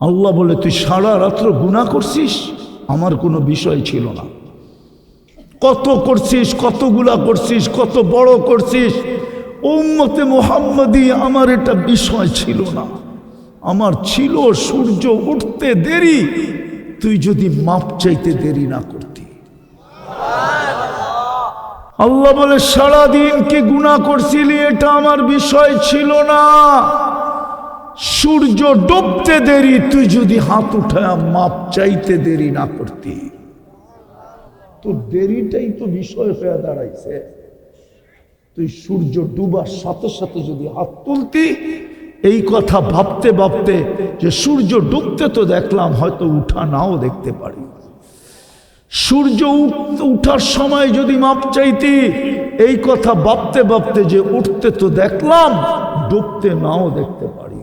আল্লাহ বলে, তুই সারা রাত্র গুনাহ করছিস, আমার কোনো বিষয় ছিল না। কত করছিস, কতগুলা করছিস, কত বড় করছিস, উম্মতে মুহাম্মাদি আমার এটা বিষয় ছিল না। আমার ছিল সূর্য উঠতে দেরি, তুই যদি মাপ চাইতে দেরি না করতি। আল্লাহ বলে, সারাদিন কি গুনাহ করছিলি, এটা আমার বিষয় ছিল না। সূর্য ডুবতে দেরি, তুই যদি হাত উঠায় মাপ চাইতে দেরি না করতি। তো দেরিটাই তো বিষয় হয়ে দাঁড়াইছে। তুই সূর্য ডুবার সাথে সাথে যদি হাত তুলতি, এই কথা ভাবতে ভাবতে যে সূর্য ডুবতে তো দেখলাম, হয়তো উঠা নাও দেখতে পারি। সূর্য উঠার সময় যদি মাপ চাইতি, এই কথা ভাবতে ভাবতে যে উঠতে তো দেখলাম, ডুবতে নাও দেখতে পারি।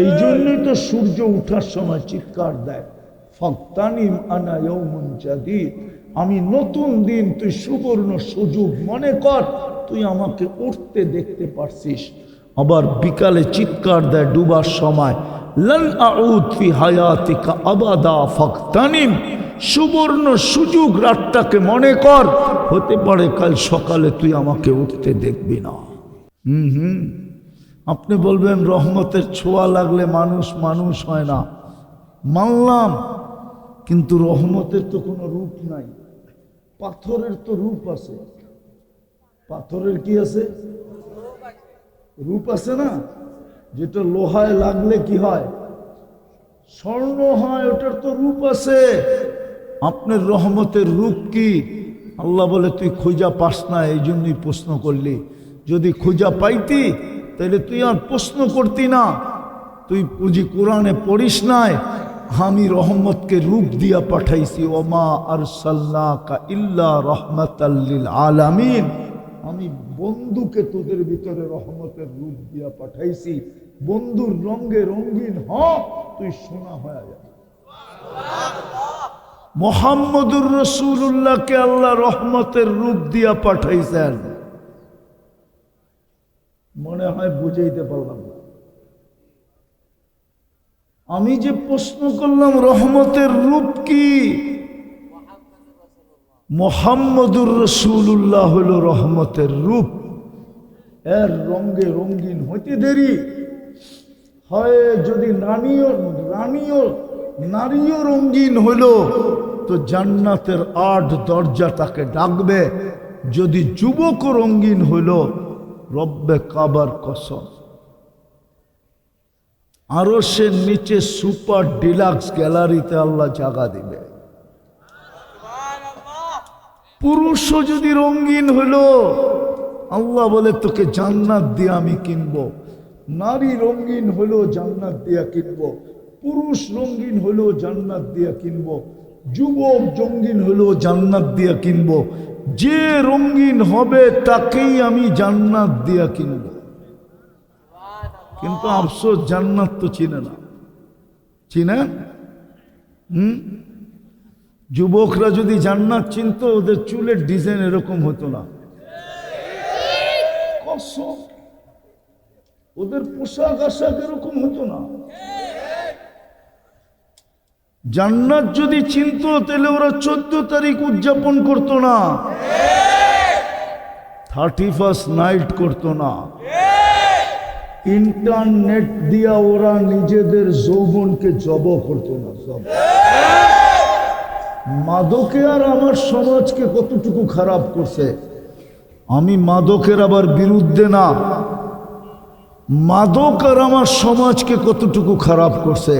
এই জন্যই তো সূর্য উঠার সময় চিৎকার দেয়, ফাগতানিম আনা ইয়াউমুন জাদীদ, আমি নতুন দিন, তুই সুবর্ণ সুযোগ মনে কর, তুই আমাকে উঠতে দেখতে পারছিস। আবার বিকালে চিৎকার দেয় ডুবার সময়, লান আউদ ফি হায়াতিকা আবাদা ফাগতানিম, সুবর্ণ সুযোগ রাতটাকে মনে কর, হতে পারে কাল সকালে তুই আমাকে উঠতে দেখবি না। আপনি বলবেন রহমতের ছোঁয়া লাগলে মানুষ মানুষ হয় না, মানলাম, কিন্তু রহমতের তো কোনো রূপ নাই। পাথরের তো রূপ আছে। পাথরের কি আছে? রূপ আছে না? যেটা লোহায় লাগলে কি হয়? স্বর্ণ হয়, ওটার তো রূপ আছে। আপনার রহমতের রূপ কি? আল্লাহ বলে, তুই খুঁজা পাস না, এই জন্যই প্রশ্ন করলি। যদি খুঁজা পাইতি তাহলে তুই আর প্রশ্ন করতি না। তুই পুঁজি কোরআনে পড়িস নাই, আমি রহমতকে রূপ দিয়া পাঠাইছি, ওমা আরসালনাকা ইল্লা রাহমাতাল লিল আলামিন, আমি বন্ধুকে তোদের ভিতরে রহমতের রূপ দিয়া পাঠাইছি। বন্ধুর রঙে রঙিন হ, তুই সোনা হয়ে যাবে। মুহাম্মদুর রাসূলুল্লাহকে আল্লাহ রহমতের রূপ দিয়া পাঠাইছেন। মনে হয় বুঝাইতে পারলাম না। আমি যে প্রশ্ন করলাম রহমতের রূপ কি, মুহাম্মদুর রাসূলুল্লাহ হলো রহমতের রূপ। এর রঙে রঙিন হইতে দেরি হয়। যদি নারীও রঙিন হইল, তো জান্নাতের ৮ দরজা তাকে ডাকবে। যদি যুবক রঙিন হইল, রব্বে কাবার কসম, আরো সে নিচে সুপার ডিলাক্স গ্যালারিতে আল্লাহ জায়গা দিবে। পুরুষও যদি রঙিন হইল, আল্লাহ বলে, তোকে জান্নাত দিয়ে আমি কিনবো। নারী রঙিন হইল, জান্নাত দিয়া কিনবো। পুরুষ রঙিন হইল, জান্নাত দিয়া কিনবো। যুবক রঙিন হইল, জান্নাত দিয়া কিনবো। যে রঙিন হবে তাকেই আমি জান্নাত দিয়া কিনবো। কিন্তু আফসোস, জান্নাত তো চিনে না। চিনেন? যুবকরা যদি জান্নাত চিনতো, ওদের চুলের ডিজাইন এরকম হতো না। ওদের পোশাক আশাক এরকম হতো না। জান্নাত যদি চিনতো, তাহলে ওরা 14 তারিখ উদযাপন করতো না, 31st নাইট করতো না। ইন্টারনেট দিয়া ওরা নিজেদের যৌবনকে জব করতো না। মাদকে আর আমার সমাজকে কতটুকু খারাপ করছে। আমি মাদকের আবার বিরুদ্ধে না, মাদক আর আমার সমাজকে কতটুকু খারাপ করছে।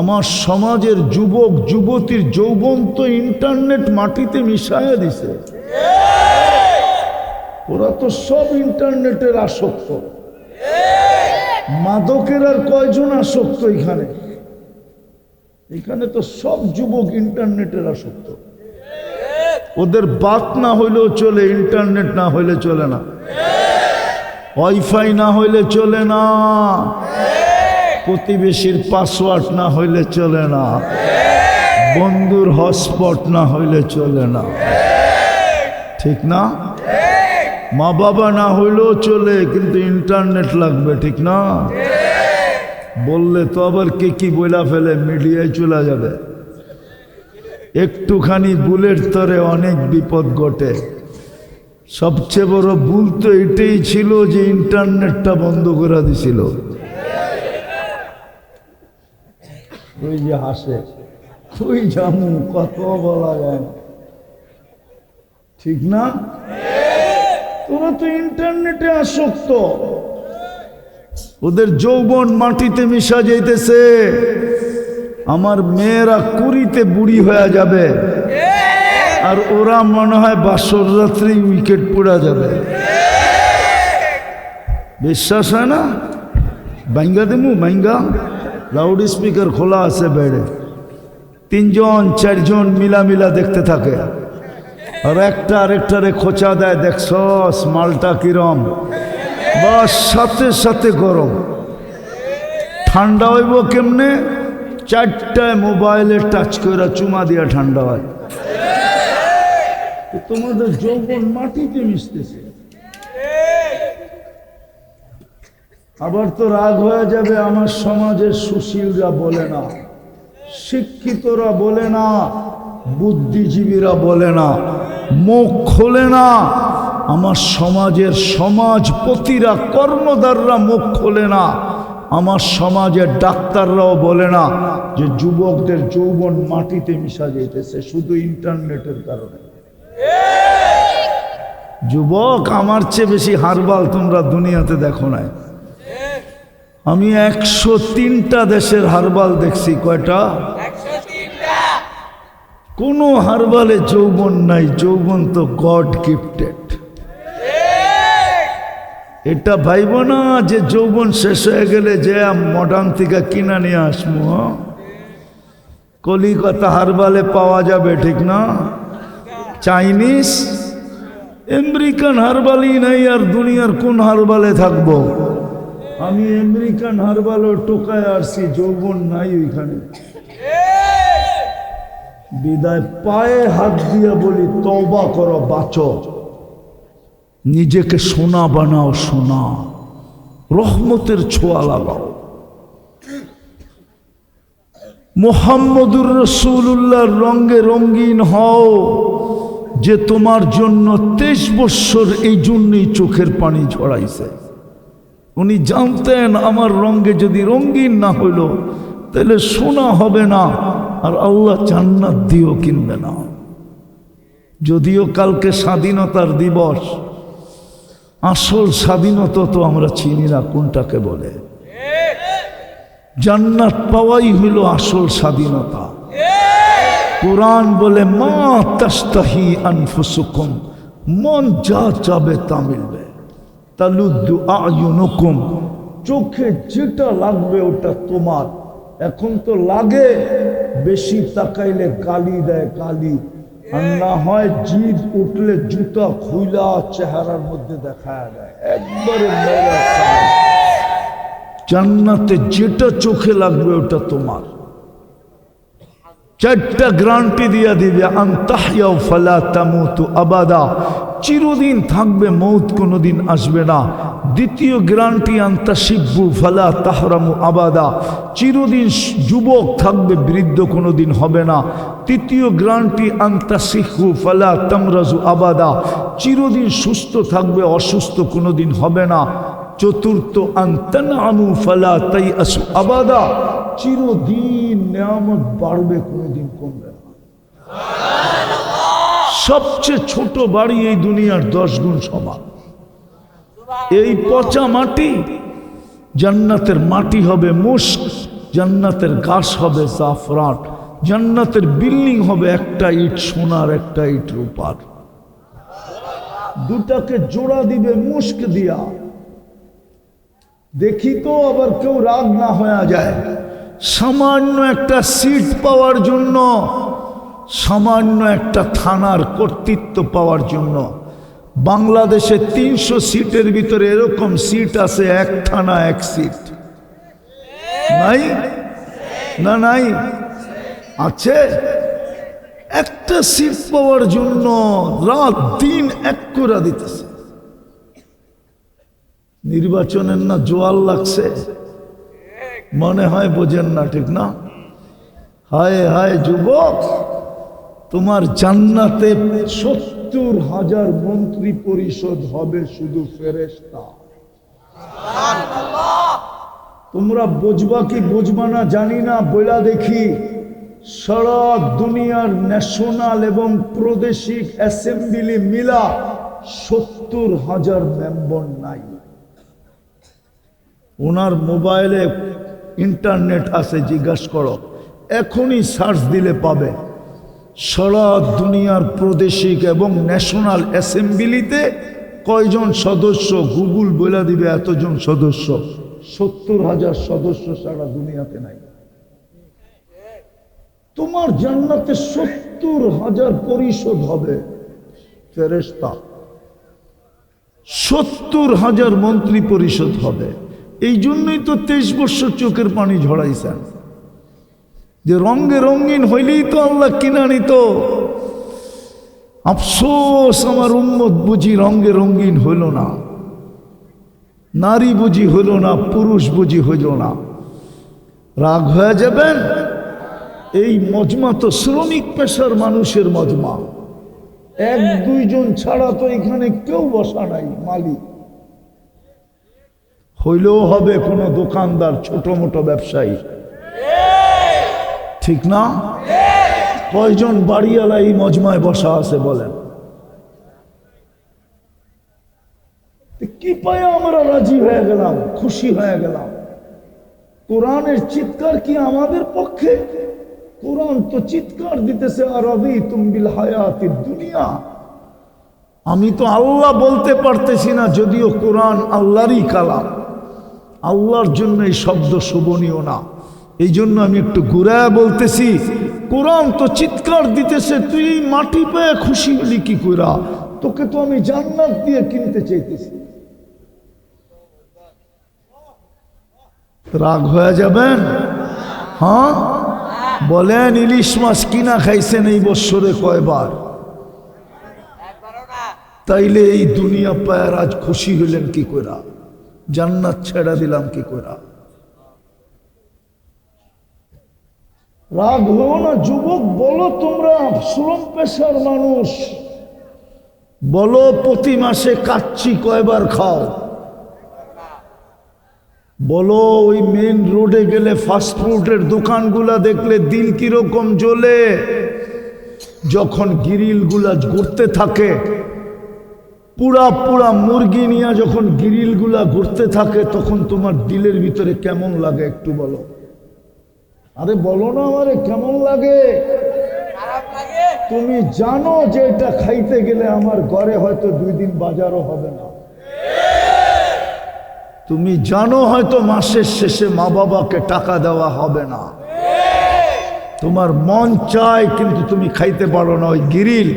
আমার সমাজের যুবক যুবতীর যৌবন তো ইন্টারনেট মাটিতে মিশাইয়া দিছে। ওরা তো সব ইন্টারনেটের আসক্ত। মাদকের আর কয়জন আসক্ত এখানে? এখানে তো সব যুবক ইন্টারনেটের আসক্ত। ওদের বাত না হইলেও চলে, ইন্টারনেট না হইলে চলে না, ওয়াইফাই না হইলে চলে না, প্রতিবেশীর পাসওয়ার্ড না হইলে চলে না, বন্ধুর হটস্পট না হইলে চলে না। ঠিক না? মা বাবা না হইলেও চলে, কিন্তু ইন্টারনেট লাগবে। ঠিক না? বললে তো আবার কে কি বইলা ফেলে, মিডিয়ায় চলে যাবে। একটুখানি ভুলের তরে অনেক বিপদ ঘটে। সবচেয়ে বড় ভুল তো এটাই ছিল যে ইন্টারনেটটা বন্ধ করে দিছিল। ওই যে হাসে, ওই জামু কত বলা যায় না, ঠিক না? তোরা তো ইন্টারনেটে আসক্ত, ওদের যৌবন মাটিতে মিশা যাইতেছে। আমার মেয়েরা কুড়িতে বুড়ি হয়ে যাবে, আর ওরা মনে হয় বাসর রাত্রি উইকেট পড়া যাবে। বিশ্বাস হয় না? বাইঙ্গা দেমু বাইঙ্গা, লাউড স্পিকার খোলা আছে বেড়ে, 3 জন 4 জন মিলা দেখতে থাকে, আর একটা আরেকটারে খোঁচা দেয়, দেখছস মালটা কিরম, বাস সাথে সাথে গরম। ঠান্ডা হইব কেমনে? 4টায় মোবাইলে টাচ করে চুমা দিয়া ঠান্ডা হয়। তোমাদের যৌবন মাটিতে মিশতেছে। আবার তো রাগ হয়ে যাবে, আমার সমাজের সুশীলরা বলে না, শিক্ষিতরা বলে না, বুদ্ধিজীবীরা বলে না, মুখ খোলে না। আমার সমাজের সমাজপতিরা, কর্মদাররা মুখ খোলে না। আমার সমাজের ডাক্তাররাও বলে না যে যুবকদের যৌবন মাটিতে মিশা যাইতেছে শুধু ইন্টারনেটের কারণে। যুবক আমার চেয়ে বেশি হারবাল তোমরা দুনিয়াতে দেখো নাই। আমি 103টা দেশের হারবাল দেখছি। কয়টা? কোন হারবালে যৌবন নাই। যৌবন তো গড গিফটেড। এটা ভাইব না যে যৌবন শেষ হয়ে গেলে যে মডার্ন থেকে কিনা নিয়ে আসবো। কলিকাতা হারবালে পাওয়া যাবে, ঠিক না? চাইনিজ আমেরিকান হারবালই নাই, আর দুনিয়ার কোন হারবালে থাকবো? আমি আমেরিকান হারবালও টোকায় আসছি, যৌবন নাই ওইখানে। বিদায় পায়ে হাত দিয়ে বলি, তওবা করো, বাঁচো, নিজেকে সোনা বানাও, সোনা, রহমতের ছোঁয়া লাগাও। মুহাম্মদুর রাসূলুল্লাহর রঙে রঙিন হও, যে তোমার জন্য 23 বৎসর এই জন্যই চোখের পানি ঝরাইছে। উনি জানতেন আমার রঙে যদি রঙিন না হইল তাহলে সোনা হবে না, আর আল্লাহ জান্নাত দিও কিনবে না। যদিও কালকে স্বাধীনতার দিবস, আসল স্বাধীনতা তো আমরা চিনি না কোনটাকে বলে। জান্নাত পাওয়াই হইল আসল স্বাধীনতা। কুরআন বলে, মা তাস্তাহি আনফুসুকুম, মন যা চাবে তা মিলবে। তালুদ্দু আয়ুনুকুম, চোখে যেটা লাগবে ওটা তোমার। এখন তো লাগে, বেশি তাকাইলে গালি দেয়, গালি। আর না হয় জিদ উঠলে জুতা খুইলা চেহারার মধ্যে দেখা দেয়, একবারে মেরা খায়। জান্নাতে যেটা চোখে লাগবে ওটা তোমার। 4টা গ্যারান্টি দিয়া দিবে, আনতাহইয়াউ ফালা তামুতু আবাদা, চিরদিন থাকবে, মৌত কোনোদিন আসবে না। দ্বিতীয় গ্যারান্টি, আনতাশিব্বু ফালা তাহরামু আবাদা, চিরদিন যুবক থাকবে, বৃদ্ধ কোনোদিন হবে না। তৃতীয় গ্যারান্টি, আনতাসিহু ফালা তামরাজু আবাদা, চিরদিন সুস্থ থাকবে, অসুস্থ কোনোদিন হবে না। চতুর্থ, আনতানআমু ফালা তাইআসু আবাদা, চিরদিন নিয়ামত বাড়বে, কোনোদিন কমবে না। সবচেয়ে ছোট বাড়ি এই দুনিয়ার 10 গুণ সমান। এই পচা মাটি, জান্নাতের মাটি হবে মুস্ক, জান্নাতের ঘাস হবে জাফরান, জান্নাতের বিল্ডিং হবে একটা ইট সোনার, একটা ইট রূপার। দুটাকে জোড়া দিবে মুস্ক দিয়া। দেখি তো আবার কেউ রাগ না হয়ে যায়। সামান্য একটা সিট পাওয়ার জন্য, সামান্য একটা থানার কর্তৃত্ব পাওয়ার জন্য, বাংলাদেশে 300 সিটের ভিতরে এরকম সিট আছে, 1 থানা 1 সিট নাই? না নাই? আছে। একটা সিট পাওয়ার জন্য রাত দিন এক করে দিতেছে। নির্বাচনের না জোয়ার লাগছে, মনে হয় বোঝেন না, ঠিক না? হায় হায় যুবক, তোমার জান্নাতে 70,000 মন্ত্রী পরিষদ হবে শুধু ফেরেশতা। তোমরা বুঝবা কি বুঝবা না জানি না, বইলা দেখি সারা দুনিয়ার ন্যাশনাল এবং প্রাদেশিক অ্যাসেম্বলি মিলা 70,000 মেম্বার নাই। ওনার মোবাইলে ইন্টারনেট আছে, জিজ্ঞাসা করো, এখনই সার্চ দিলে পাবে সারা দুনিয়ার প্রাদেশিক এবং ন্যাশনাল অ্যাসেম্বলিতে কয়জন সদস্য। গুগল বলে দিবে এতজন সদস্য। 70,000 সদস্য সারা দুনিয়াতে নাই। তোমার জান্নাতে 70,000 পরিষদ হবে ফেরেশতা, 70,000 মন্ত্রী পরিষদ হবে। এই জন্যই তো 23 বছর চোখের পানি ঝরাইছেন, যে রঙে রঙিন হইলেই তো আল্লাহ কিনা নিত। আফসোস, আমার উম্মত বুঝি রঙে রঙিন হইল না, নারী বুঝি হইল না, পুরুষ বুঝি হইল না। রাগ হয়ে যাবেন? এই মজমা তো শ্রমিক পেশার মানুষের মজমা। 1-2 জন ছাড়া তো এখানে কেউ বসা নাই। মালিক হইলেও হবে কোন দোকানদার, ছোট মোটো ব্যবসায়ী, ঠিক না? কয়জন বাড়িওয়ালা এই মজমায় বসা আছে বলেন? কি পায় আমরা রাজি হয়ে গেলাম, খুশি হয়ে গেলাম? কোরআনের চিৎকার কি আমাদের পক্ষে? কোরআন তো চিৎকার দিতেছে, আরাদিতুম বিল হায়াতিদ দুনিয়া। আমি তো আল্লাহ বলতে পারতেছি না, যদিও কোরআন আল্লাহরই কালাম। আল্লাহর জন্য এই শব্দ শোভনীয় না, এই জন্য আমি একটু ঘুরায় বলতেছি। কোরআন তো চিৎকার দিতেছে, তুই মাটি পেয়ে খুশি হলি কি কইরা? তোকে তো আমি জান্নাত দিয়ে কিনতে চাইতেছি। রাগ হয়ে যাবেন? হ্যাঁ বলেন, ইলিশ মাছ কিনা খাইছেন এই বছরে কয়বার? তাইলে এই দুনিয়া পায়ার আজ খুশি হইলেন কি কইরা? জান্নাত ছেড়া দিলাম কি কইরা? রাগ হলো না যুবক। বলো, তোমরা শ্রম পেশার মানুষ, বলো প্রতি মাসে কাচ্চি কয়বার খাও? বলো, ওই মেন রোডে গেলে ফাস্টফুডের দোকানগুলা দেখলে দিল কিরকম জ্বলে? যখন গ্রিলগুলা ঘুরতে থাকে, পুরা পুরা মুরগি নিয়ে যখন গ্রিলগুলা ঘুরতে থাকে, তখন তোমার দিলের ভিতরে কেমন লাগে একটু বলো? আরে বলো না আমারে, কেমন লাগে? তুমি জানো যে এটা খাইতে গেলে আমার ঘরে হয়তো 2 দিন বাজারও হবে না। তুমি জানো হয়তো মাসের শেষে মা বাবাকে টাকা দেওয়া হবে না। তোমার মন চায়, কিন্তু তুমি খাইতে পারো না ওই গ্রিল,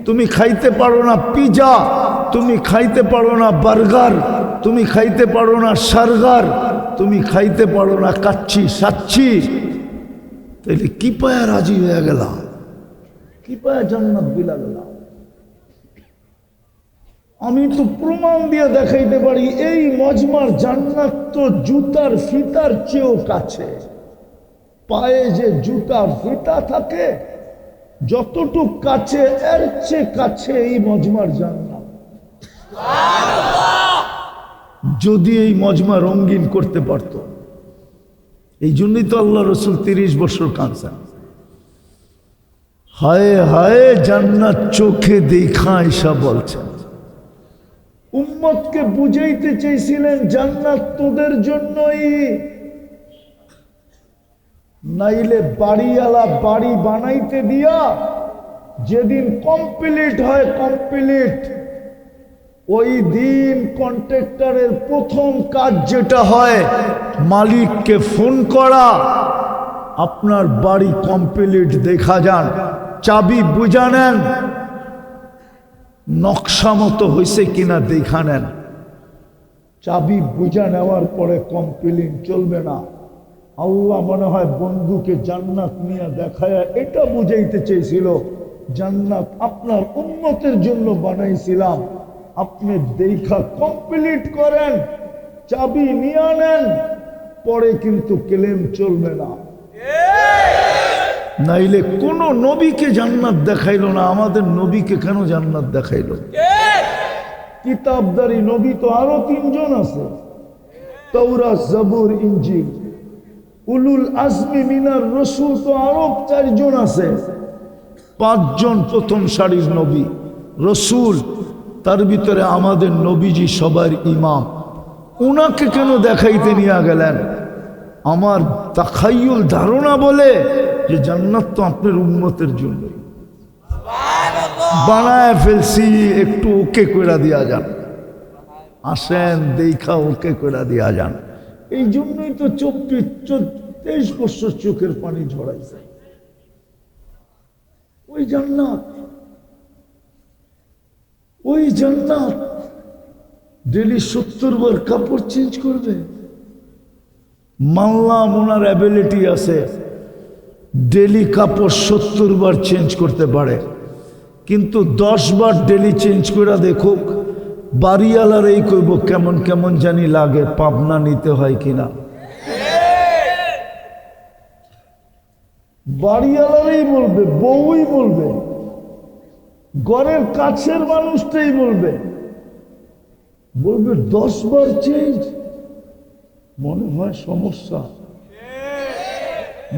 তুমি খাইতে পারো না পিজা, তুমি খাইতে পারো না বার্গার, তুমি খাইতে পারো না সার্গার, তুমি খাইতে পারো না কাচ্চি সাচ্চি। তাইলে কি পায়া রাজি হয়ে গেলা? কি পায়া জান্নাত বিলা গেলা? আমি তো প্রমাণ দিয়ে দেখাইতে পারি, এই মজমার জান্নাত তো জুতার ফিতার চেয়েও কাছে। পায়ে যে জুতার ফিতা থাকে, যতটুক কাছে, এর চেয়ে কাছে এই মজমার জান্নাত। যদি এই মজমা রঙিন করতে পারত। এই জন্যই তো আল্লাহ রসুল 30 বছর কাঁদছেন। হায় হায় জান্নাত চোখে দেখা ঈশা বলছেন। উম্মতকে বুঝাইতে চেয়েছিলেন জান্নাত তোদের জন্যই, নাইলে বাড়িওয়ালা বাড়ি বানাইতে দিয়া যেদিন কমপ্লিট হয়, কমপ্লিট ওই দিন কন্ট্রাক্টরের প্রথম কাজ যেটা হয়, মালিককে ফোন করা, আপনার বাড়ি কমপ্লিট দেখা যান, চাবি বুঝা নেন, নকশা মতো হয়েছে কিনা দেখা নেন। চাবি বুঝা নেওয়ার পরে কমপ্লিট চলবে না। আল্লাহ মনে হয় বন্ধুকে জান্নাত নিয়ে দেখায়া এটা বুঝাইতে চেয়েছিল, জান্নাত আপনার উম্মতের জন্য বানাইছিলাম, আপনি দেখা কমপ্লিট করেন, চাবি নিয়ে নেন, পরে কিন্তু ক্লেম চলবে না। নাইলে কোন নবীকে জান্নাত দেখাইলো না, আমাদের নবীকে কেন জান্নাত দেখাইলো? কিতাবদারি নবী তো আরো 3 জন আছে, তাওরাত, জবুর, ইনজিল। উলুল আজমি মিনার রসুল তো আরো 4 জন আছে। 5 জন প্রথম সারির নবী রসুল, তার ভিতরে আমাদের নবীজি সবার ইমাম। উনাকে কেন দেখাইতে নিয়ে গেলেন? আমার তাখাইয়ুল ধারণা বলে যে জান্নাত তো আপনার উম্মতের জন্য বানায় ফেলছি, একটু ওকে করে দিয়া যান, আসেন দেখা ওকে করে দিয়া যান। এই জন্যই তো 23 বছর চোখের পানি ঝরাইছে। ওই জান্নাত, ওই জান্নাত ডেলি 70 বার কাপড় চেঞ্জ করবে। মানলাম ওনার অ্যাবিলিটি আছে, ডেলি কাপড় 70 বার চেঞ্জ করতে পারে, কিন্তু 10 বার ডেলি চেঞ্জ করে দেখুক, বাড়িওয়ালার এই কইব কেমন কেমন জানি লাগে, পাবনা নিতে হয় কিনা। বাড়িওয়ালারই বলবে, বউই বলবে, ঘরের কাছের মানুষটাই বলবে, বলবে 10 বার চেঞ্জ। মনে হয় সমস্যা,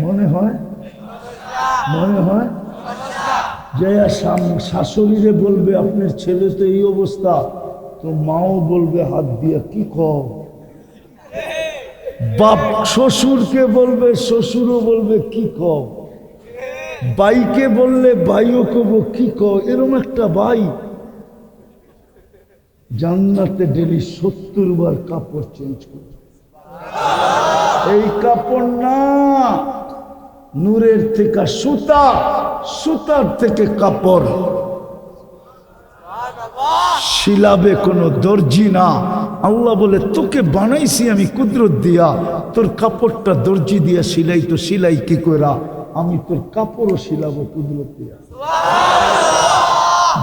মনে হয় যে শাশুড়িরে বলবে আপনার ছেলে তো এই অবস্থা, তো মাও বলবে হাত দিয়া কি কও। বাপ শ্বশুরকে বলবে, শ্বশুরও বলবে কি কও। ভাইকে বললে ভাইও কব কি কও। এরকম একটা ভাই জান্নাতে ডেলি 70 বার কাপড় চেঞ্জ করে। এই কাপড় না, নূরের থেকে সুতা, সুতার থেকে কাপড়, শিলাবে কোনো দর্জি না। আল্লাহ বলে তোকে বানাইছি আমি কুদরত দিয়া, তোর কাপড়টা দর্জি দিয়া সিলাই, তো সিলাই কি করা, আমি তোর কাপড়ও শিলাবো কুদরত দিয়া,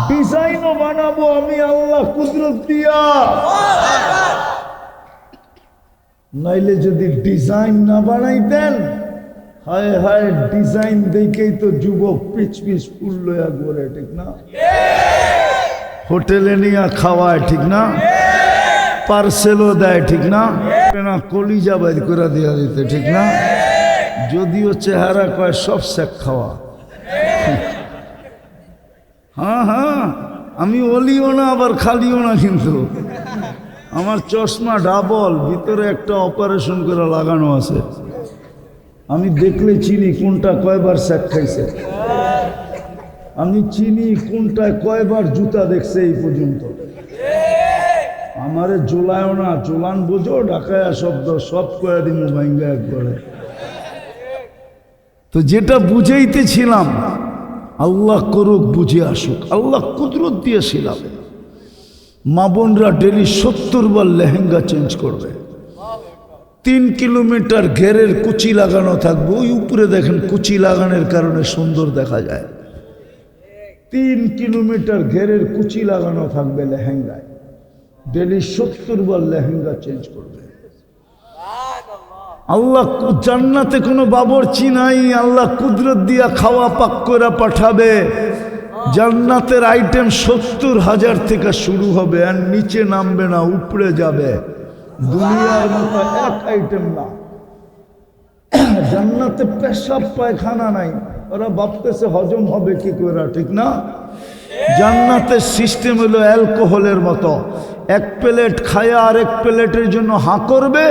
ডিজাইনও বানাবো আমি আল্লাহ কুদরত দিয়া। নাইলে যদি ডিজাইন না বানাইতেন, হায় হায়, ডিজাইন দেখেই তো যুবক পিচ পিচ ফুল লয়া ঘোরে, ঠিক না? হোটেলে নিয়ে খাওয়ায়, ঠিক না? পার্সেলও দেয়, ঠিক না? কলিজা বাইর করে দেওয়া দিতে, ঠিক না? যদিও চেহারা কয় সব শেখ খাওয়া। হ্যাঁ, আমি অলিও না আবার খালিও না, কিন্তু আমার চশমা ডাবল, ভিতরে একটা অপারেশন করে লাগানো আছে। আমি দেখলে চিনি কোনটা কয়বার শেখ খাইছে, আমি চিনি কোনটায় কয়বার জুতা দেখছে এই পর্যন্ত। আমারে জোলায়ও না, জোলান বোঝো, ঢাকায়া শব্দ, সব কয়া দিন ভাঙ্গা একবারে। তো যেটা বুঝাইতেছিলাম, আল্লাহ করুক বুঝে আসুক, আল্লাহ কুদরত দিয়েছিলাম। মা বোনরা ডেলি 70 বার লেহেঙ্গা চেঞ্জ করবে। 3 কিলোমিটার ঘেরের কুচি লাগানো থাকবে, ওই উপরে দেখেন কুচি লাগানোর কারণে সুন্দর দেখা যায়। 3 কিলোমিটার ঘেরের কুচি লাগানো থাকবে লেহেঙ্গায়, ডেলি 70 বার লেহেঙ্গা চেঞ্জ করবে। আল্লাহ জান্নাতে কোনো বাবরচি নাই, আল্লাহ কুদরত দিয়া খাওয়া পাক করে পাঠাবে। জান্নাতের আইটেম 70,000 থেকে শুরু হবে, আর নিচে নামবে না, উপরে যাবে। দুনিয়ার মতো এক আইটেম না। জান্নাতে পেশাব পায়খানা নাই, ওরা ভাবতেছে হজম হবে কি করে, ঠিক না? জান্নাতের সিস্টেম হলো অ্যালকোহলের মতো, 1 প্লেট খায়া আর 1 প্লেটের জন্য হাঁ করবে।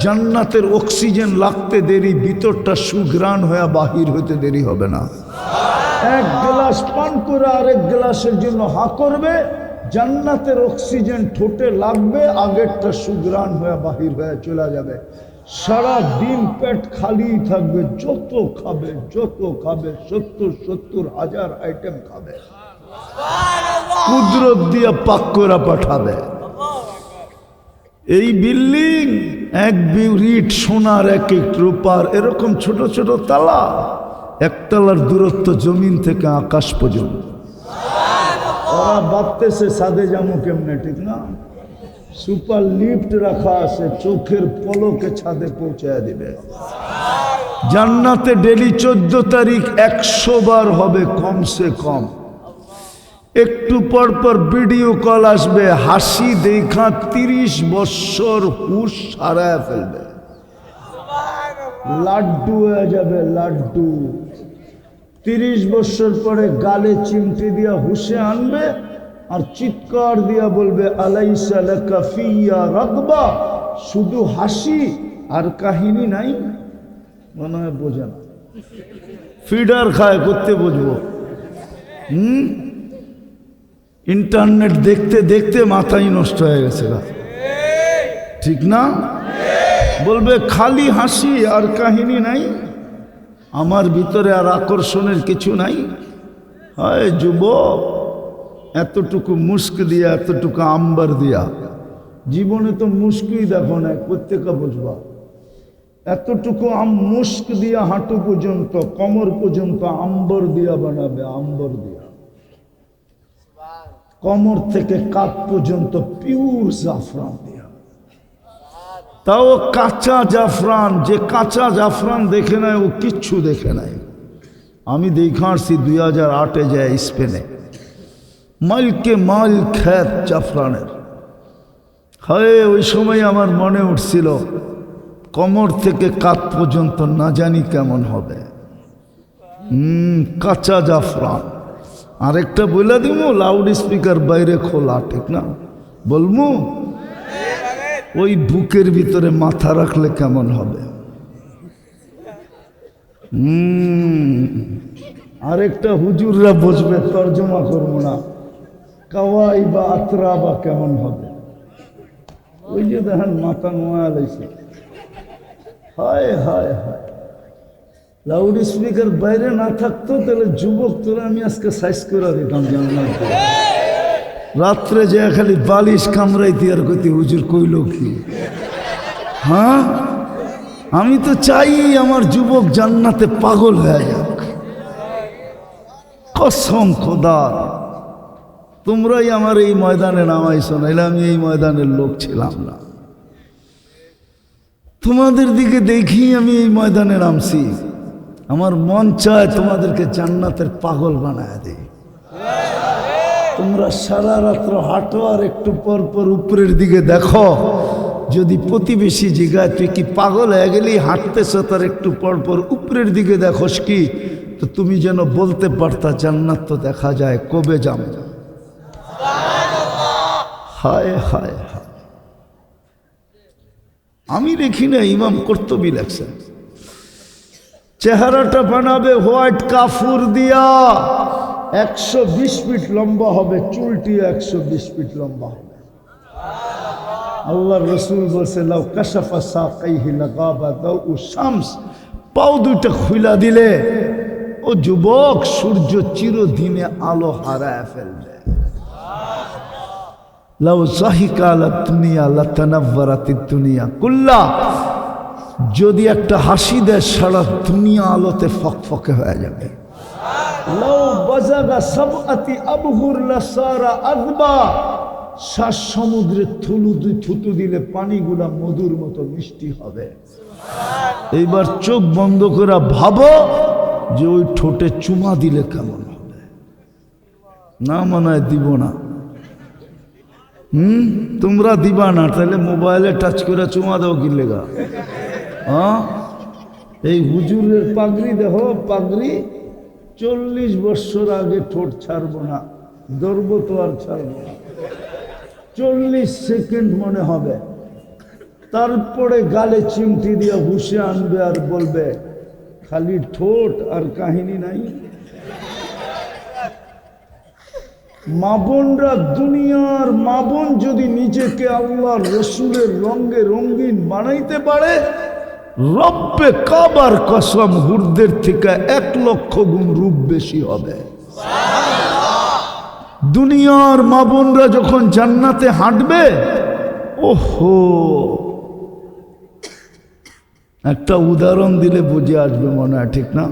জান্নাতের অক্সিজেন লাগতে দেরি, ভিতরটা সুঘ্রাণ হয়ে বাহির হইতে দেরি হবে না। 1 গ্লাস পান করে আরেক গ্লাসের জন্য হাঁ করবে, জান্নাতের অক্সিজেন ঠোঁটে লাগবে, আগেরটা সুঘ্রাণ হয়ে বাহির হয়ে চলে যাবে। সারা দিন পেট খালি থাকবে, যত খাবে 70,000 আইটেম খাবে, কুদরত দিয়ে পাক করে পাঠাবে। এই বিল্ডিং 1 বিউরিট সোনার, 1 রূপার, এরকম ছোট ছোট তালা, 1 তালার দূরত্ব জমিন থেকে আকাশ পর্যন্ত। ওরা ভাবতেছে সাদে জামু কেমনে, ঠিক না? সুপার লিফট রাখা আছে, চোখের পলকে ছাদে পৌঁছায় দিবে। জান্নাতে ডেলি 14 তারিখ 100 বার হবে কমসে কম। একটু পর পর ভিডিও কল আসবে, হাসি দেখা 30 বছর হুশ হারায় ফেলবে, লাড্ডু হয়ে যাবে লাড্ডু। 30 বছর পরে গালে চিমটি দিয়া হুশে আনবে আর চিৎকার দিয়া বলবে আলাইসা লাকা ফিয়া রাগবা, শুধু হাসি আর কাহিনী নাই। মনে হয় বোঝে না, ফিডার খায় করতে বুঝবো। ইন্টারনেট দেখতে দেখতে মাথাই নষ্ট হয়ে গেছে, ঠিক না? বলবে খালি হাসি আর কাহিনী নাই, আমার ভিতরে আর আকর্ষণের কিছু নাই। হয় যুবক, এতটুকু মুস্ক দিয়া, এতটুকু আম্বার দিয়া, জীবনে তো মুস্কই দেখো না, প্রত্যেকে বুঝবা। এতটুকু মুস্ক দিয়া হাঁটু পর্যন্ত, কোমর পর্যন্ত আম্বর দিয়া বানাবে, আম্বর দিয়া। কোমর থেকে কাপ পর্যন্ত পিওর জাফরান দিয়া, তাও কাঁচা জাফরান। যে কাঁচা জাফরান দেখে নাই ও কিচ্ছু দেখে নাই। আমি দেখে আসছি 2008-এ যায় স্পেনে, মাইলকে মাইল খ্যাত জাফরানের। হয় ওই সময় আমার মনে উঠছিল কোমর থেকে কাপ পর্যন্ত না জানি কেমন হবে। কাঁচা জাফরান। আরেকটা বলে দিব, লাউড স্পিকার বাইরে খোলা, ঠিক না? বলবো ওই বুকের ভিতরে মাথা রাখলে কেমন হবে। আরেকটা হুজুররা বসবে, তর্জমা করবো না, কাওয়াই বা আতরা বা কেমন হবে। ওই যে দেখেন মাথা নোয়া লাইছে, হায় হায় হায়। লাউড স্পিকার বাইরে না থাকতো তাহলে যুবক তোরা আমি আজকে সাইজ করে দিতাম জানলাম। রাত্রে যে খালি বালিশ কামড়াইতে আর কইতে হুজুর কইল কি। হ্যাঁ, আমি তো চাই আমার যুবক জান্নাতে পাগল হয়ে যাক, কসম খোদার। তোমরাই আমার এই ময়দানে নামাইছো, নাইলে আমি এই ময়দানের লোক ছিলাম না। তোমাদের দিকে দেখি আমি এই ময়দানে নামছি। আমার মন চায় তোমাদেরকে জান্নাতের পাগল বানায় দিই। তোমরা সারা রাত্র হাঁটো আর একটু পর পর উপরের দিকে দেখো। যদি প্রতিবেশী জিগায় তুই কি পাগল হয়ে গেলি, হাঁটতেছ তার একটু পর পর উপরের দিকে দেখোস কি, তো তুমি যেন বলতে পারতা জান্নাত তো দেখা যায়, কবে যাম। হায় হায় হায়, আমি দেখি না, ইমাম কর্তবী লেখছেন চেহারাটা বানাবে হোয়াইট কাফুর দিয়া, 120 ফিট লম্বা হবে, চুলটি 120 ফিট লম্বা হবে। আল্লাহর রাসূল বলছে লাউ কাশাফা সাকাইহি লাগাবা দাউ শামস, পাও দুইটা খুইলা দিলে ও যুবক সূর্য চিরদিনে আলো হারায় ফেলবে। লাউ যাহিকা আলা দুনিয়া লাতানাওয়ারাতিদ দুনিয়া কুল্লা, যদি একটা হাসি দেয় সারা দুনিয়া আলোতে ফকফকে হয়ে যাবে। লাউ বাজাগা সাবআতি আবহুর লাসারা আযবা, 7 সমুদ্রে থুতু দিলে পানিগুলা মধুর মতো মিষ্টি হবে। এইবার চোখ বন্ধ করে ভাবো যে ওই ঠোঁটে চুমা দিলে কেমন হবে। না মানায় দিব না। তোমরা দিবা না, তাহলে মোবাইলে টাচ করে চুমা দাও কি লেগা। হ্যাঁ, এই হুজুরের পাগড়ি দেখো, পাগড়ি 40 বছর আগে ঠোঁট ছাড়বো না, ধরবো তো আর ছাড়বো না, 40 সেকেন্ড মনে হবে, তারপরে গালে চিমটি দিয়ে হুশে আনবে আর বলবে খালি ঠোঁট আর কাহিনী নাই। মা বোনরা, দুনিয়ার মা বোন যদি নিজেকে আল্লাহর রসুলের রঙে রঙিন বানাইতে পারে, রব্বে কাবার কসম হুরদের থেকে 1 লক্ষ গুণ রূপ বেশি হবে। দুনিয়ার মা বোনরা যখন জান্নাতে হাঁটবে, ওহো, একটা উদাহরণ দিলে বুঝে আসবে মনে হয়, ঠিক না?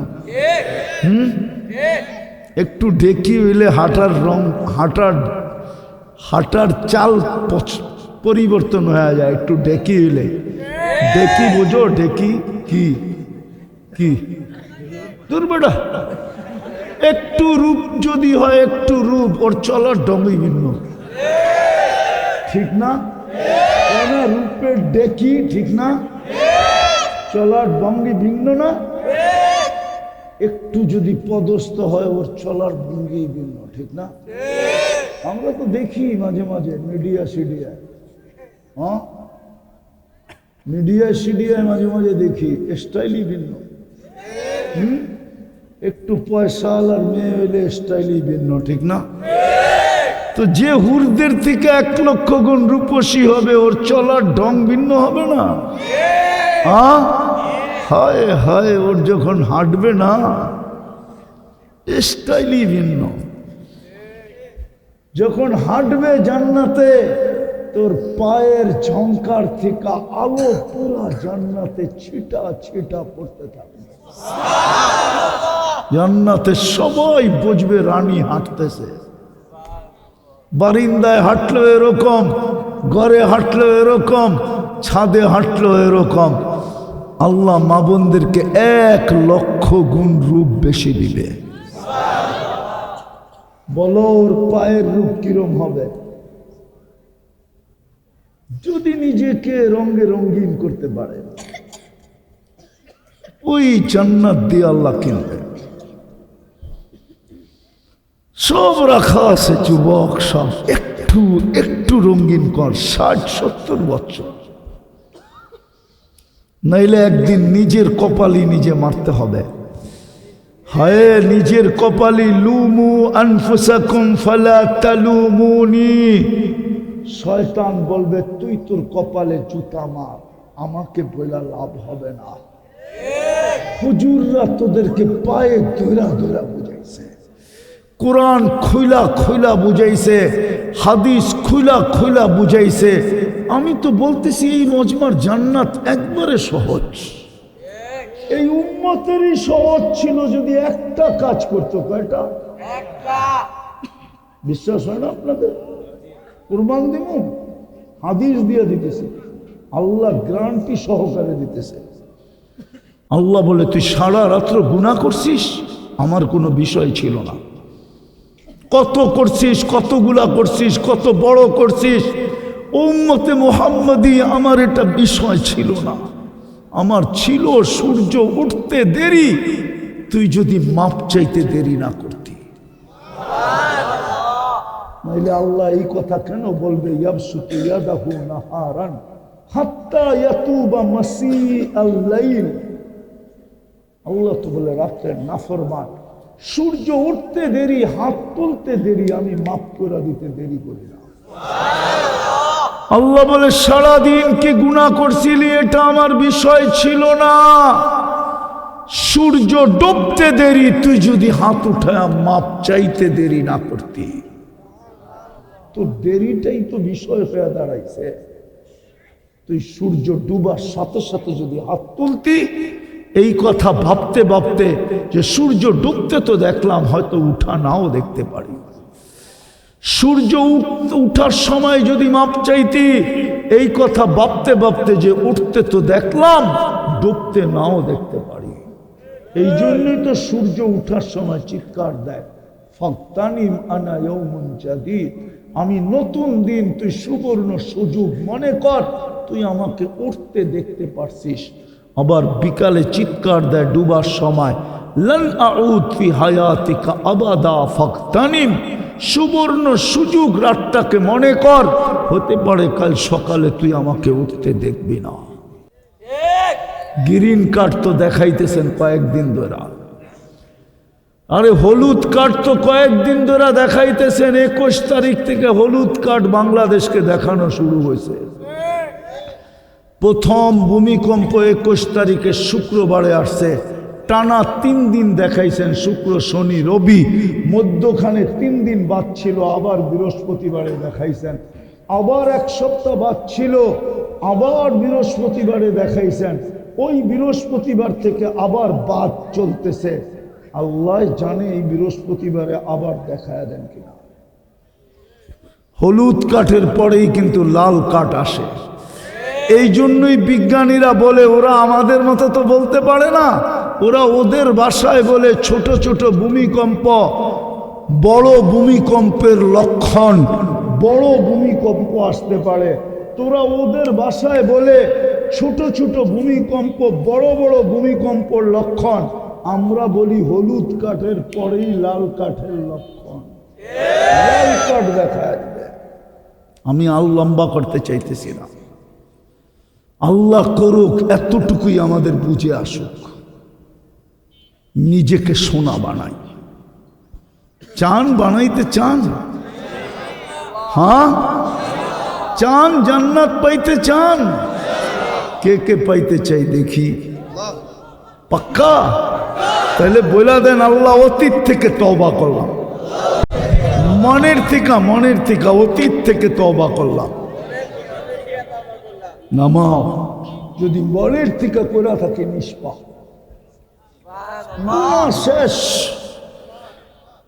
একটু ঢেকি হইলে হাঁটার রং, হাঁটার চাল পরিবর্তন হয়ে যায় একটু ডেকি হইলে। ডেকি বুঝো? ডেকি কি কি দূর বেটা, একটু রূপ যদি হয়, একটু রূপ, ওর চলার ঢঙ্গই ভিন্ন, ঠিক না? রূপের ডেকি, ঠিক না? চলার ভঙ্গি ভিন্ন না? একটু যদি পদস্থ হয়, ওর চলার ভঙ্গি ভিন্ন, ঠিক না? আমরা তো দেখি মাঝে মাঝে মিডিয়া সিডিয়ায়, হ্যাঁ, মিডিয়া সিডিয়ায় মাঝে মাঝে দেখি স্টাইলই ভিন্ন। একটু পয়সাওয়ালার মেয়ে হইলে স্টাইলই ভিন্ন, ঠিক না? তো যে হুরদের থেকে 1 লক্ষ গুণ রূপসী হবে, ওর চলার ঢং ভিন্ন হবে না? হায় হায়, ওর যখন হাঁটবে না, স্টাইলই ভিন্ন। যখন হাঁটবে জান্নাতে, তোর পায়ের ঝংকার থেকে আলো পুরা জান্নাতে ছিটা ছিটা পড়তে থাকবে। জান্নাতে সবাই বুঝবে রানী হাঁটতেছে। বারিন্দায় হাঁটলো এরকম, ঘরে হাঁটলো এরকম, ছাদে হাঁটলো এরকম। আল্লাহ মা বোনদেরকে 1 লক্ষ গুণ রূপ বেশি দিবে। বলো ওর পায়ের রূপ কিরম হবে? যদি নিজেকে রঙে রঙিন করতে পারে, ওই জান্নাত দিয়ে আল্লাহ কিনবে। সব রাখা আছে যুবক, সব একটু একটু রঙিন কর। 60-70 বছর, নাইলে একদিন নিজের কপালই নিজে মারতে হবে। হায় নিজের কপালি, লুমু আনফুসাকুম ফালা তালুমুনি। শয়তান বলবে তুই তোর কপালে জুতা মার, আমাকে বলা লাভ হবে না। হুজুররা তোদেরকে পায়ে ধইরা ধইরা বুঝাইছে, কোরআন খুইলা খুইলা বুঝাইছে, হাদিস খুইলা খুইলা বুঝাইছে। আমি তো বলতেছি এই মজমার জান্নাত একবারে সহজ। এই উম্মতেরই সহজ ছিল যদি একটা কাজ করতো। কয়টা? বিশ্বাস হয় না আপনাদের? কুরবান দিব, হাদিস দিয়ে দিতেছে, আল্লাহ গ্যারান্টি সহকারে দিতেছে। আল্লাহ বলে তুই সারা রাত্র গুনাহ করছিস, আমার কোনো বিষয় ছিল না। কত করছিস, কতগুলা করছিস, কত বড় করছিস, উম্মতে মুহাম্মাদি আমার এটা বিষয় ছিল না। আমার ছিল সূর্য উঠতে দেরি, তুই যদি মাপ চাইতে দেরি না করতি। নাইলে আল্লাহ এই কথা কেন বলবে ইয়াবসুতু ইয়াদাহু নাহারান হাত্তা ইয়াতুবা মাসিআল লাইল। আল্লাহ তো বলে রাত্রের নাফরমান, সূর্য উঠতে দেরি, হাত তুলতে দেরি, আমি মাফ করে দিতে দেরি করি না। আল্লাহ বলে সারাদিন কি গুনাহ করছিলি, এটা আমার বিষয় ছিল না। সূর্য ডুবতে দেরি, তুই যদি হাত উঠায় মাপ চাইতে দেরি না করতি, তো দেরিটাই তো বিষয় হয়ে দাঁড়াইছে। তুই সূর্য ডুবার সাথে সাথে যদি হাত তুলতি, এই কথা ভাবতে ভাবতে যে সূর্য ডুবতে তো দেখলাম, হয়তো উঠা নাও দেখতে পারি। সূর্য উঠার সময় যদি মাপ চাইতি, এই কথা ভাবতে ভাবতে যে উঠতে তো দেখলাম, ডুবতে নাও দেখতে পারি। এই জন্যই তো সূর্য উঠার সময় চিৎকার দেয়, ফাগতানিম আনা ইয়াউমুন জাদীদ, আমি নতুন দিন, তুই সুবর্ণ সুযোগ মনে কর, তুই আমাকে উঠতে দেখতে পারছিস। আবার বিকালে চিৎকার দেয় ডুবার সময়, লান আউদ ফি হায়াতিকা আবাদা ফাগতানিম, সুবর্ণ সুযোগ রাতটাকে মনে কর, হতে পারে কাল সকালে তুই আমাকে উঠতে দেখবি না। গ্রিন কার্ড তো দেখাইতেছেন কয়েকদিন ধরে, আরে হলুদ কার্ড তো কয়েকদিন ধরে দেখাইতেছেন। 21 তারিখ থেকে হলুদ কার্ড বাংলাদেশকে দেখানো শুরু হয়েছে। প্রথম ভূমিকম্প 21 তারিখে শুক্রবারে আসছে, টানা 3 দিন দেখাইছেন, শুক্র শনি রবি, মধ্যখানে 3 দিন বাদ ছিল, আবার বৃহস্পতিবারে দেখাইছেন, আবার 1 সপ্তাহ বাদ ছিল, আবার বৃহস্পতিবারে দেখাইছেন, ওই বৃহস্পতিবার থেকে আবার বাদ চলতেছে। আল্লাহ জানে এই বৃহস্পতিবারে আবার দেখায় দেন কিনা। হলুদ কাঠের পরেই কিন্তু লাল কাঠ আসে। এই জন্যই বিজ্ঞানীরা বলে ওরা আমাদের মতো তো বলতে পারে না, ওরা ওদের ভাষায় বলে ছোট ছোট ভূমিকম্প বড় ভূমিকম্পের লক্ষণ, বড় ভূমিকম্প আসতে পারে। তোরা ওদের ভাষায় বলে ছোট ছোট ভূমিকম্প বড় বড় ভূমিকম্পর লক্ষণ, আমরা বলি হলুদ কাঠের পরেই লাল কাঠের লক্ষণ। লাল কাঠ দেখা যাবে। আমি আর লম্বা করতে চাইতেছি না, আল্লাহ করুক এতটুকুই আমাদের বুঝে আসুক। নিজেকে সোনা বানাই, চান বানাইতে চান? হ্যাঁ চান? জান্নাত পাইতে চান? কে কে পাইতে চাই দেখি? পাক্কা? তাহলে বলে দেন আল্লাহ অতীত থেকে তওবা করলাম, মনের থেকে অতীত থেকে তওবা করলাম। নামাও যদি মনের থেকে করে থাকে নিষ্পাপ না, শেষ।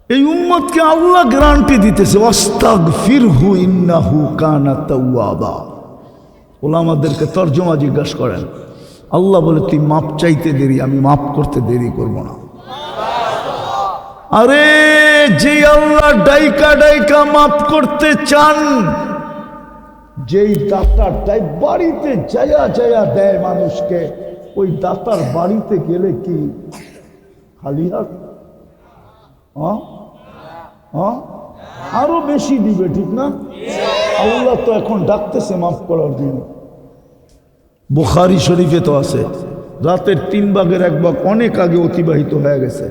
এই উম্মতকে আল্লাহ গ্যারান্টি দিতেছে, ওয়াস্তাগফিরহু ইন্নাহু কানা তাওয়াবা। ওলামাদেরকে তর্জমা জিজ্ঞাসা করেন, আল্লাহ বলে তুই মাপ চাইতে দেরি, আমি মাপ করতে দেরি করব না। আরে যে আল্লাহ ডাইকা ডাইকা মাপ করতে চান, যেই দাতার তাই বাড়িতে যায়া যায়া দেয় মানুষকে, ওই দাতার বাড়িতে গেলে কি খালি হাত? আরো বেশি দিবে, ঠিক না? আল্লাহ তো এখন ডাকতেছে মাফ করার জন্য। বুখারী শরীফে তো আছে, রাতের 3 ভাগের 1 ভাগ অনেক আগে অতিবাহিত হয়ে গেছে,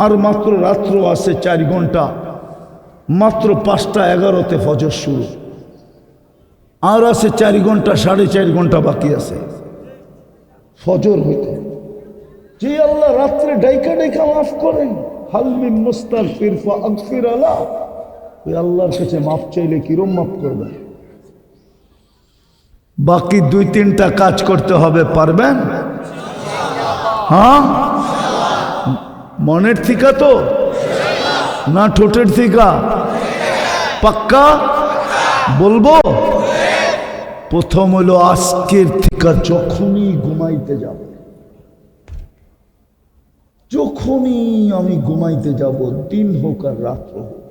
আর মাত্র রাত্র আছে 4 ঘন্টা, মাত্র 5টা 11তে ফজর শুরু, আর আছে 4 ঘন্টা 4.5 ঘন্টা বাকি আছে ফজর হইতে। যে আল্লাহ রাত্রে ডাইকা ডাইকা মাফ করেন, হাল মিন মুস্তাগফির ফাগফির আলা, ওই আল্লাহর কাছে মাফ চাইলে কিরম মাফ করবেন? বাকি 2-3টা কাজ করতে হবে, পারবেন? হ্যাঁ মনের থিকা তো না ঠোঁটের থিকা? পাক্কা বলবো? প্রথম হলো আজকের থিকা যখনই ঘুমাইতে যাব, যখনই আমি ঘুমাইতে যাব, দিন হোক আর রাত্র হোক,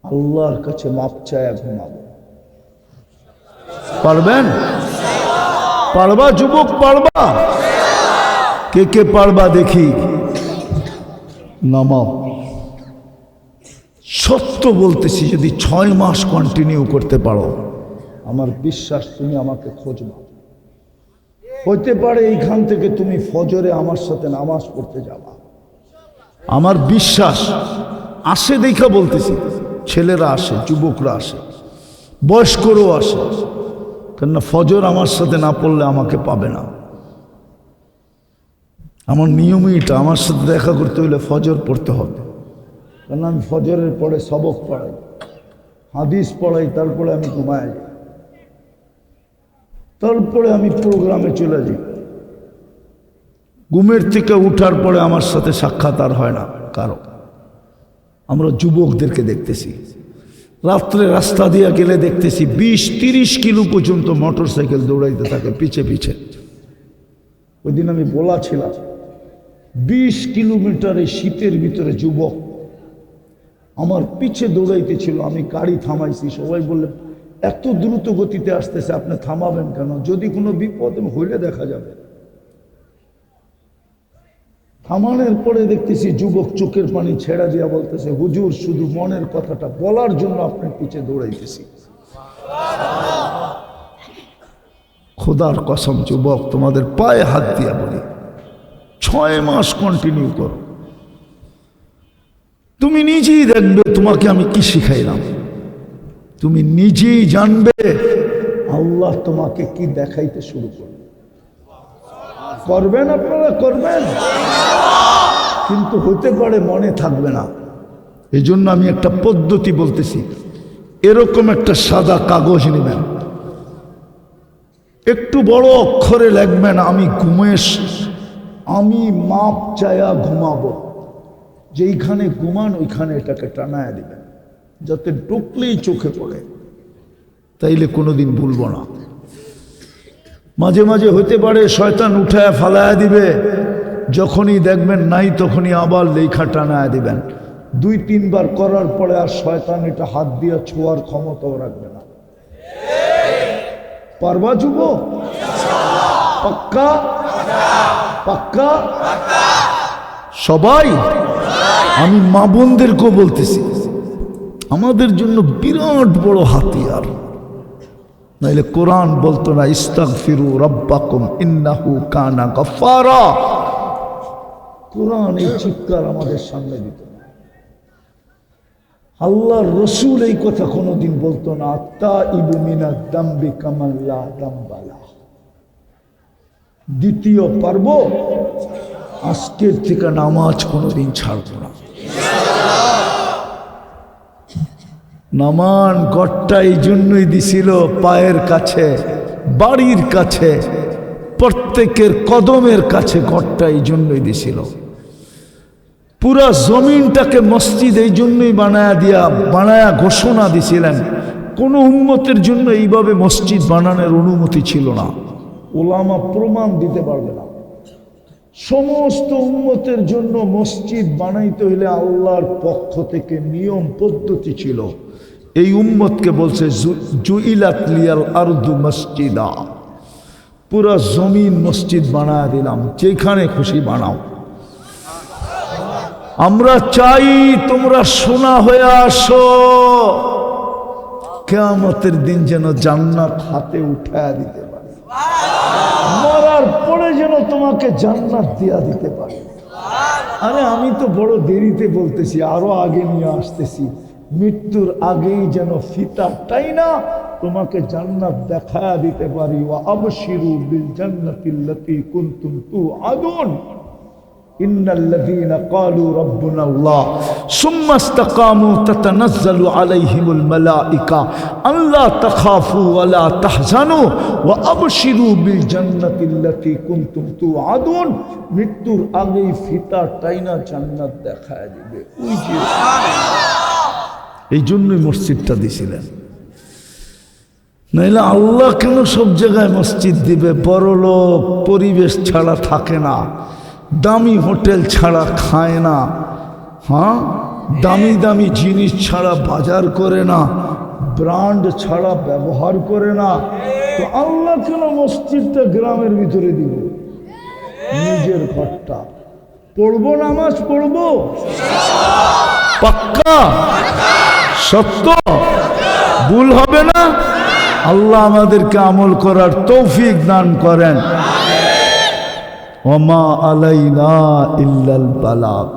আল্লাহর কাছে মাপ চায়া ঘুমাবো। পারবেন? পারবা যুবক? পারবা? কে কে পারবা দেখি? নামাও। সত্য বলতেছি, যদি 6 মাস কন্টিনিউ করতে পারো, আমার বিশ্বাস তুমি আমাকে খোঁজবা। হইতে পারে এইখান থেকে তুমি ফজরে আমার সাথে নামাজ পড়তে যাবা, আমার বিশ্বাস। আসে দেখা বলতেছি, ছেলেরা আসে, যুবকরা আসে, বয়স্করাও আসে, কেননা ফজর আমার সাথে না পড়লে আমাকে পাবে না। আমার নিয়মই এটা, আমার সাথে দেখা করতে হলে ফজর পড়তে হবে, কেন আমি ফজরের পরে সবক পড়াই, হাদিস পড়াই, তারপরে আমি ঘুমাই যাই, তারপরে আমি প্রোগ্রামে চলে যাই। ঘুমের থেকে উঠার পরে আমার সাথে সাক্ষাৎ আর হয় না কারো। আমরা যুবকদেরকে দেখতেছি, রাত্রে রাস্তা দিয়ে গেলে দেখতেছি 20-30 কিলো পর্যন্ত মোটর সাইকেল দৌড়াইতে থাকে পিছে পিছে। ওই দিন আমি বলেছিলাম 20 কিলোমিটারে শীতের ভিতরে যুবক আমার পিছে দৌড়াইতেছিল, আমি গাড়ি থামাইছি। সবাই বললে এত দ্রুত গতিতে আসতেছে, আপনি থামাবেন কেন? যদি কোনো বিপদ হইলে দেখা যাবে। থামানোর পরে দেখতেছি যুবক চোখের পানি ছেড়া দিয়া বলতেছে, হুজুর শুধু মনের কথাটা বলার জন্য আপনার পিছে দৌড়াইতেছি। খোদার কসম যুবক, তোমাদের পায়ে হাত দিয়া বলি, 6 মাস কন্টিনিউ করো, তুমি নিজেই দেখবে তোমাকে আমি কি শিখাইলাম। তুমি নিজেই জানবে আল্লাহ তোমাকে কি দেখাইতে শুরু করবে। করবেন আপনারা? করবেন, কিন্তু হতে পারে মনে থাকবে না। এই জন্য আমি একটা পদ্ধতি বলতেছি, এরকম একটা সাদা কাগজ নেবেন, একটু বড় অক্ষরে লিখবেন, আমি মাপ চায়া ঘুমাবো। যেইখানে ঘুমান ওইখানে এটাকে টানায় দিবেন, যাতে ঢুকলেই চোখে পড়ে, তাইলে কোনোদিন ভুলব না। মাঝে মাঝে হতে পারে শয়তান উঠায় ফালায়া দিবে, যখনই দেখবেন নাই তখনই আবার লেখা টানায়া দিবেন। 2-3 বার করার পরে আর শয়তান এটা হাত দিয়া ছোঁয়ার ক্ষমতাও রাখবে না। পারবা যুব? পাক্কা পাক্কা সবাই? আমি মা বোনদেরকেও বলতেছি, আমাদের জন্য বিরাট বড় হাতিয়ার। নাইলে কোরআন বলতো না ইস্তাগফিরু রাব্বাকুম ইন্নাহু কানা গফফারা। কোরআন এই চিৎকার আমাদের সামনে দিত না। আল্লাহর রসুল এই কথা কোনোদিন বলতো না, আত্তাইবু মিনাদ দামবি কামান লা দামবালা। দ্বিতীয় পারব, আজকের থেকে নামাজ কোনোদিন ছাড়ব না। নামান ঘরটা এই জন্যই দিছিল পায়ের কাছে, বাড়ির কাছে, প্রত্যেকের কদমের কাছে ঘরটা এই জন্যই দিছিল। পুরা জমিনটাকে মসজিদ এই জন্যই বানায়া ঘোষণা দিছিলেন। কোনো উম্মতের জন্য এইভাবে মসজিদ বানানোর অনুমতি ছিল না। ওলামা প্রমাণ দিতে পারবে না। সমস্ত উম্মতের জন্য মসজিদ বানাইতে হইলে আল্লাহর পক্ষ থেকে নিয়ম পদ্ধতি ছিল। এই উম্মতকে বলছে জুইলাত লিয়াল আরদু মসজিদা, পুরা জমিন মসজিদ বানায়া দিলাম, যেখানে খুশি বানাও। আমরা চাই তোমরা সোনা হয়ে আসো, কিয়ামতের দিন যেন জান্নাত হাতে উঠায়া দিতে পারে, মরার পরে যেন তোমাকে জান্নাত দিয়া দিতে পারে। আরে আমি তো বড় দেরিতে বলতেছি, আরো আগে নিয়ে আসতেছি। মৃত্যুর আগেই যেন ফিতারটাই না তোমাকে জান্নাত দেখায়া দিতে পারি। ওয়া আবশিরু বিল জান্নাতিল্লাতী কুনতুম তুআদুন ইন্নাল্লাযীনা ক্বালু রাব্বুনাল্লাহ সুম্মা ইসতাকামু তাতানাজ্জালু আলাইহিমুল মালায়েকা আল্লা তাখাফু ওয়া লা তাহজানু ওয়া আবশিরু বিল জান্নাতিল্লাতী কুনতুম তুআদুন। মৃত্যুর আগেই ফিতারটাই না জান্নাত দেখায়া দিবে। ওই যে এই জন্যই মসজিদটা দিছিলেন। নাইলে আল্লাহ কেন সব জায়গায় মসজিদ দিবে? বড় লোক পরিবেশ ছাড়া থাকে না, দামি হোটেল ছাড়া খায় না, হ্যাঁ, দামি দামি জিনিস ছাড়া বাজার করে না, ব্র্যান্ড ছাড়া ব্যবহার করে না। তো আল্লাহ কেন মসজিদটা গ্রামের ভিতরে দিব? নিজের ঘরটা পড়বো, নামাজ পড়বো, পাক্কা সত্য, ভুল হবে না। আল্লাহ আমাদেরকে আমল করার তৌফিক দান করেন। ওমা আলাইনা ইল্লাল বালাগ।